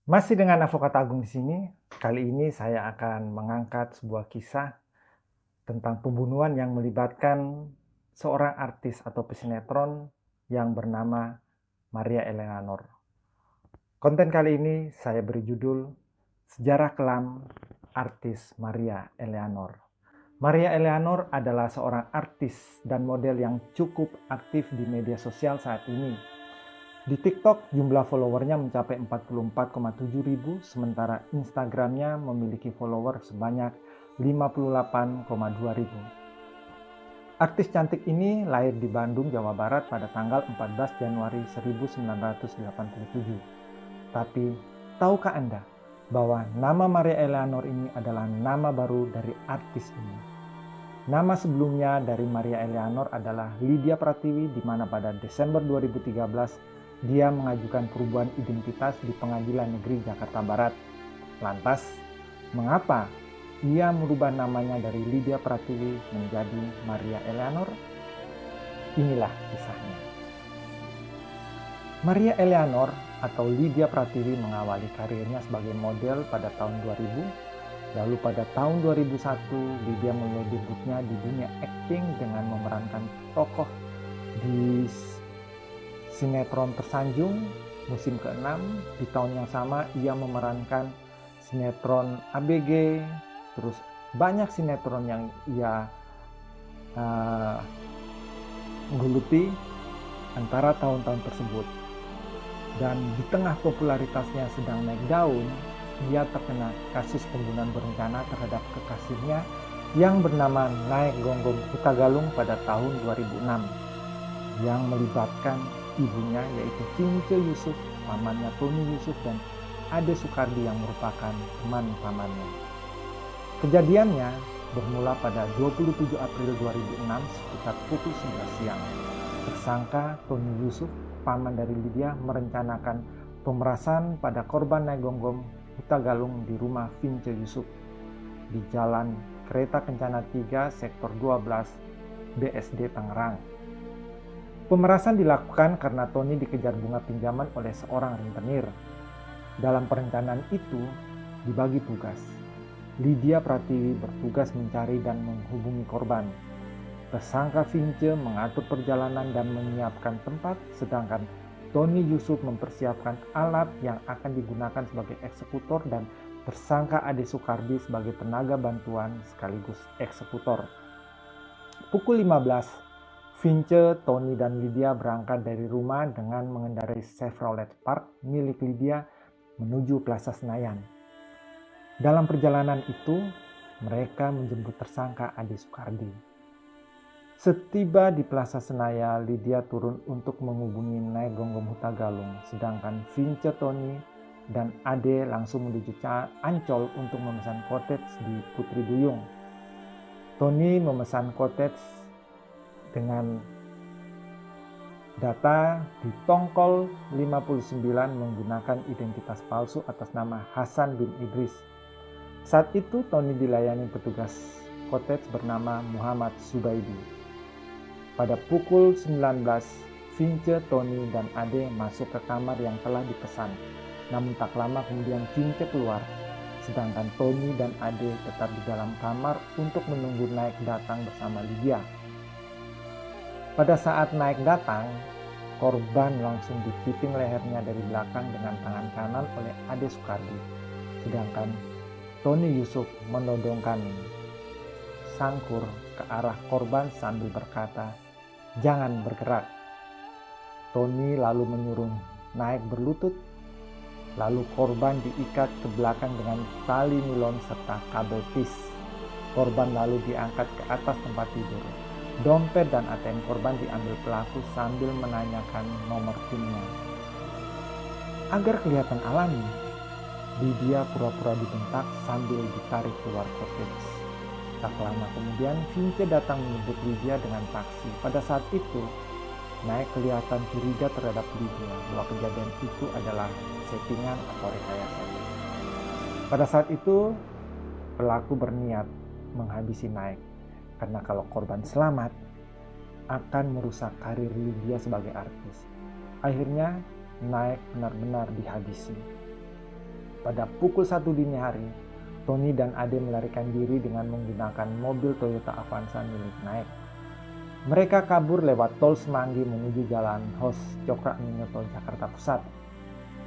Masih dengan Avokat Agung di sini. Kali ini saya akan mengangkat sebuah kisah tentang pembunuhan yang melibatkan seorang artis atau pesinetron yang bernama Maria Eleanor. Konten kali ini saya beri judul Sejarah Kelam Artis Maria Eleanor. Maria Eleanor adalah seorang artis dan model yang cukup aktif di media sosial saat ini. Di TikTok, jumlah followernya mencapai 44,7 ribu, sementara Instagramnya memiliki follower sebanyak 58,2 ribu. Artis cantik ini lahir di Bandung, Jawa Barat pada tanggal 14 Januari 1987. Tapi, tahukah Anda bahwa nama Maria Eleanor ini adalah nama baru dari artis ini? Nama sebelumnya dari Maria Eleanor adalah Lydia Pratiwi, di mana pada Desember 2013 dia mengajukan perubahan identitas di Pengadilan Negeri Jakarta Barat. Lantas, mengapa ia merubah namanya dari Lydia Pratiwi menjadi Maria Eleanor? Inilah kisahnya. Maria Eleanor atau Lydia Pratiwi mengawali karirnya sebagai model pada tahun 2000. Lalu pada tahun 2001, Lydia mulai debutnya di dunia akting dengan memerankan tokoh di sinetron Tersanjung musim ke-6. Di tahun yang sama ia memerankan sinetron ABG, terus banyak sinetron yang ia geluti antara tahun-tahun tersebut. Dan di tengah popularitasnya sedang naik daun, ia terkena kasus pembunuhan berencana terhadap kekasihnya yang bernama Naek Gonggong Hutagalung pada tahun 2006 yang melibatkan ibunya yaitu Vince Yusuf, pamannya Tony Yusuf, dan Ade Sukardi yang merupakan teman pamannya. Kejadiannya bermula pada 27 April 2006 sekitar pukul 11 siang. Tersangka Tony Yusuf, paman dari Lydia, merencanakan pemerasan pada korban Naek Gonggong Hutagalung di rumah Vince Yusuf di Jalan Kereta Kencana 3 Sektor 12 BSD Tangerang. Pemerasan dilakukan karena Tony dikejar bunga pinjaman oleh seorang rentenir. Dalam perencanaan itu dibagi tugas. Lydia Pratiwi bertugas mencari dan menghubungi korban. Tersangka Vince mengatur perjalanan dan menyiapkan tempat, sedangkan Tony Yusuf mempersiapkan alat yang akan digunakan sebagai eksekutor dan tersangka Ade Sukardi sebagai tenaga bantuan sekaligus eksekutor. Pukul 15, Vince, Tony, dan Lydia berangkat dari rumah dengan mengendarai Chevrolet Spark milik Lydia menuju Plaza Senayan. Dalam perjalanan itu, mereka menjemput tersangka Ade Sukardi. Setiba di Plaza Senayan, Lydia turun untuk menghubungi Naek Gonggong Hutagalung, sedangkan Vince, Tony, dan Ade langsung menuju Ancol untuk memesan cottage di Putri Duyung. Tony memesan cottage dengan data di Tongkol 59 menggunakan identitas palsu atas nama Hasan bin Idris. Saat itu Tony dilayani petugas cottage bernama Muhammad Subaidi. Pada pukul 19, Vince, Tony, dan Ade masuk ke kamar yang telah dipesan. Namun tak lama kemudian Vince keluar, sedangkan Tony dan Ade tetap di dalam kamar untuk menunggu Naek datang bersama Lydia. Pada saat Naek datang, korban langsung dipiting lehernya dari belakang dengan tangan kanan oleh Ade Sukardi, sedangkan Tony Yusuf menodongkan sangkur ke arah korban sambil berkata, "Jangan bergerak." Tony lalu menyuruh Naek berlutut, lalu korban diikat ke belakang dengan tali nilon serta kabel tis. Korban lalu diangkat ke atas tempat tidur. Dompet dan ATM korban diambil pelaku sambil menanyakan nomor PIN-nya. Agar kelihatan alami, Lydia pura-pura dibentak sambil ditarik keluar cottage. Tak lama kemudian, Vince datang menyebut Lydia dengan taksi. Pada saat itu, Naek kelihatan curiga terhadap Lydia bahwa kejadian itu adalah settingan atau rekayasa. Pada saat itu, pelaku berniat menghabisi Naek, karena kalau korban selamat, akan merusak karir Lydia sebagai artis. Akhirnya, Naek benar-benar dihabisi. Pada pukul 1 dini hari, Tony dan Ade melarikan diri dengan menggunakan mobil Toyota Avanza milik Naik. Mereka kabur lewat tol Semanggi menuju jalan Hos Cokroaminoto, Jakarta Pusat.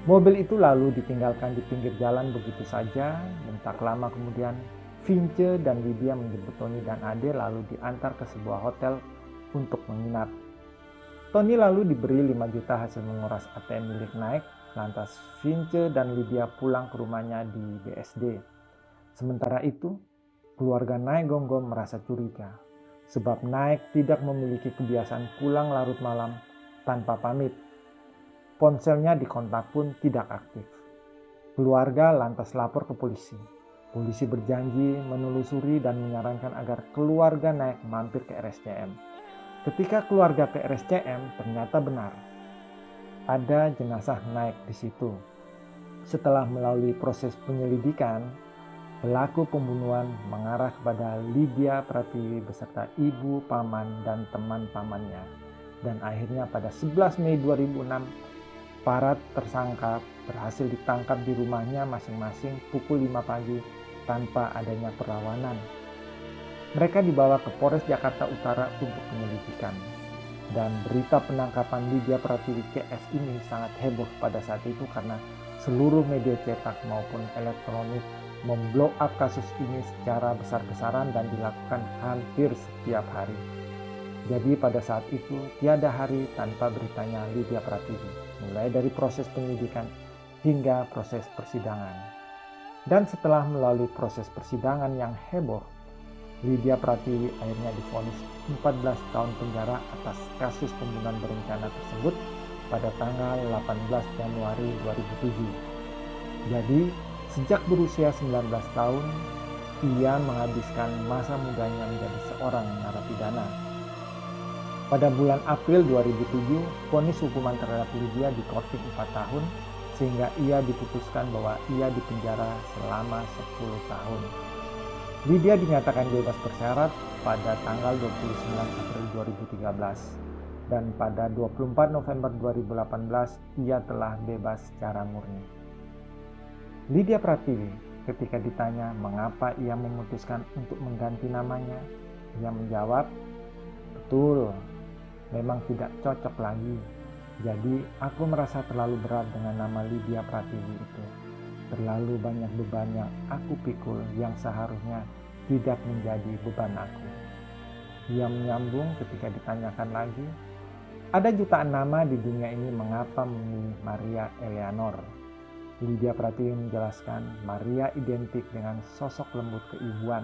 Mobil itu lalu ditinggalkan di pinggir jalan begitu saja, dan tak lama kemudian Vince dan Lydia menjemput Tony dan Ade lalu diantar ke sebuah hotel untuk menginap. Tony lalu diberi 5 juta hasil menguras ATM milik Naik, lantas Vince dan Lydia pulang ke rumahnya di BSD. Sementara itu, keluarga Naik Gonggong merasa curiga, sebab Naik tidak memiliki kebiasaan pulang larut malam tanpa pamit. Ponselnya dikontak pun tidak aktif. Keluarga lantas lapor ke polisi. Polisi berjanji menelusuri dan menyarankan agar keluarga Naik mampir ke RSCM. Ketika keluarga ke RSCM, ternyata benar ada jenazah Naik di situ. Setelah melalui proses penyelidikan, pelaku pembunuhan mengarah kepada Lydia Pratiwi beserta ibu, paman, dan teman pamannya. Dan akhirnya pada 11 Mei 2006, para tersangka berhasil ditangkap di rumahnya masing-masing pukul 5 pagi tanpa adanya perlawanan. Mereka dibawa ke Polres Jakarta Utara untuk penyelidikan. Dan berita penangkapan Lydia Pratiwi CS ini sangat heboh pada saat itu karena seluruh media cetak maupun elektronik memblow up kasus ini secara besar-besaran dan dilakukan hampir setiap hari. Jadi pada saat itu tiada hari tanpa beritanya Lydia Pratiwi, mulai dari proses penyidikan hingga proses persidangan. Dan setelah melalui proses persidangan yang heboh, Lydia Pratiwi akhirnya divonis 14 tahun penjara atas kasus pembunuhan berencana tersebut pada tanggal 18 Januari 2007. Jadi, sejak berusia 19 tahun, ia menghabiskan masa mudanya menjadi seorang narapidana. Pada bulan April 2007, vonis hukuman terhadap Lydia dikorting 4 tahun, sehingga ia diputuskan bahwa ia dipenjara selama 10 tahun. Lydia dinyatakan bebas bersyarat pada tanggal 29 April 2013 dan pada 24 November 2018 ia telah bebas secara murni. Lydia Pratiwi ketika ditanya mengapa ia memutuskan untuk mengganti namanya, ia menjawab, "Betul, memang tidak cocok lagi. Jadi aku merasa terlalu berat dengan nama Lydia Pratiwi itu. Terlalu banyak beban yang aku pikul yang seharusnya tidak menjadi beban aku." Ia menyambung ketika ditanyakan lagi, ada jutaan nama di dunia ini mengapa memilih Maria Eleanor. Lydia Pratiwi menjelaskan Maria identik dengan sosok lembut keibuan,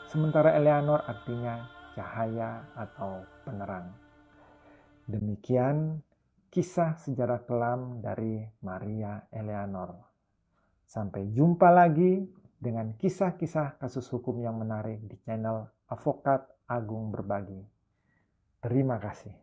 sementara Eleanor artinya cahaya atau penerang. Demikian kisah sejarah kelam dari Maria Eleanor. Sampai jumpa lagi dengan kisah-kisah kasus hukum yang menarik di channel Advokat Agung Berbagi. Terima kasih.